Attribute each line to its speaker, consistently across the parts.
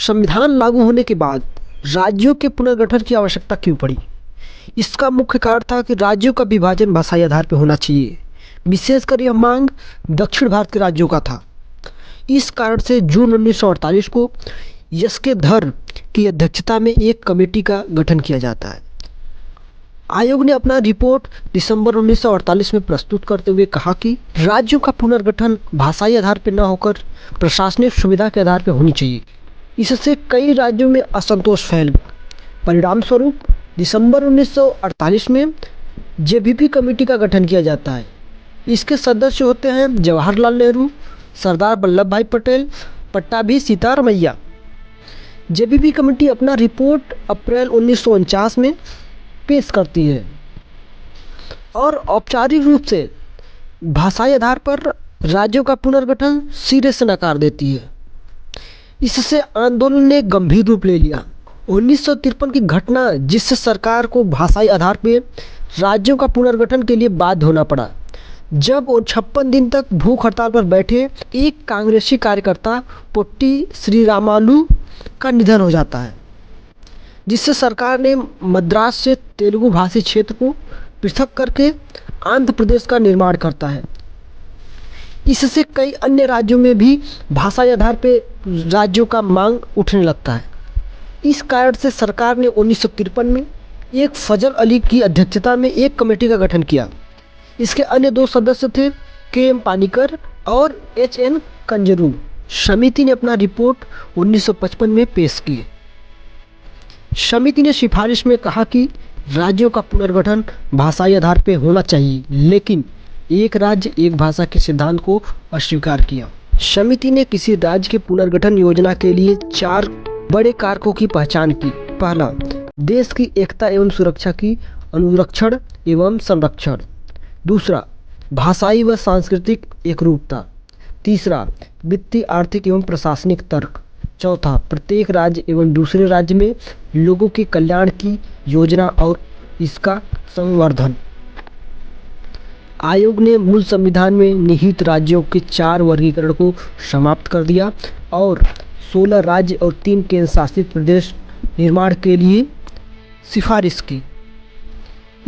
Speaker 1: संविधान लागू होने के बाद राज्यों के पुनर्गठन की आवश्यकता क्यों पड़ी? इसका मुख्य कारण था कि राज्यों का विभाजन भाषाई आधार पर होना चाहिए। विशेषकर यह मांग दक्षिण भारत के राज्यों का था। इस कारण से जून 1948 को एस के धर की अध्यक्षता में एक कमेटी का गठन किया जाता है। आयोग ने अपना रिपोर्ट दिसंबर 1948 में प्रस्तुत करते हुए कहा कि राज्यों का पुनर्गठन भाषाई आधार पर न होकर प्रशासनिक सुविधा के आधार पर होनी चाहिए। इससे कई राज्यों में असंतोष फैल गया। परिणाम स्वरूप दिसंबर 1948 में जेबीपी कमेटी का गठन किया जाता है। इसके सदस्य होते हैं जवाहरलाल नेहरू, सरदार वल्लभ भाई पटेल, पट्टाभी सीतारमैया। जेबीपी कमेटी अपना रिपोर्ट अप्रैल 1949 में पेश करती है और औपचारिक रूप से भाषाई आधार पर राज्यों का पुनर्गठन सिरे से नकार देती है। इससे आंदोलन ने गंभीर रूप ले लिया। 1953 की घटना, जिससे सरकार को भाषाई आधार पर राज्यों का पुनर्गठन के लिए बाध्य होना पड़ा। जब 56 दिन तक भूख हड़ताल पर बैठे एक कांग्रेसी कार्यकर्ता पोट्टी श्रीरामालू का निधन हो जाता है, जिससे सरकार ने मद्रास से तेलुगु भाषी क्षेत्र को पृथक करके आंध्र प्रदेश का निर्माण करता है। इससे कई अन्य राज्यों में भी भाषाई आधार पर राज्यों का मांग उठने लगता है। इस कारण से सरकार ने 1953 में एक फजल अली की अध्यक्षता में एक कमेटी का गठन किया। इसके अन्य दो सदस्य थे के.एम. पानीकर और एच.एन. कंजरू। समिति ने अपना रिपोर्ट 1955 में पेश की। समिति ने सिफारिश में कहा कि राज्यों का पुनर्गठन भाषाई आधार पर होना चाहिए, लेकिन एक राज्य एक भाषा के सिद्धांत को अस्वीकार किया। समिति ने किसी राज्य के पुनर्गठन योजना के लिए 4 बड़े कारकों की पहचान की। पहला, देश की एकता एवं सुरक्षा की अनुरक्षण एवं संरक्षण। दूसरा, भाषाई व सांस्कृतिक एकरूपता। तीसरा, वित्तीय, आर्थिक एवं प्रशासनिक तर्क। चौथा, प्रत्येक राज्य एवं दूसरे राज्य में लोगों के कल्याण की योजना और इसका संवर्धन। आयोग ने मूल संविधान में निहित राज्यों के 4 वर्गीकरण को समाप्त कर दिया और 16 राज्य और 3 केंद्र शासित प्रदेश निर्माण के लिए सिफारिश की।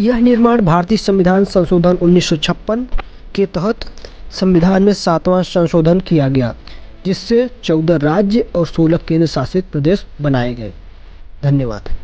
Speaker 1: यह निर्माण भारतीय संविधान संशोधन 1956 के तहत संविधान में 7वां संशोधन किया गया, जिससे 14 राज्य और 16 केंद्र शासित प्रदेश बनाए गए। धन्यवाद।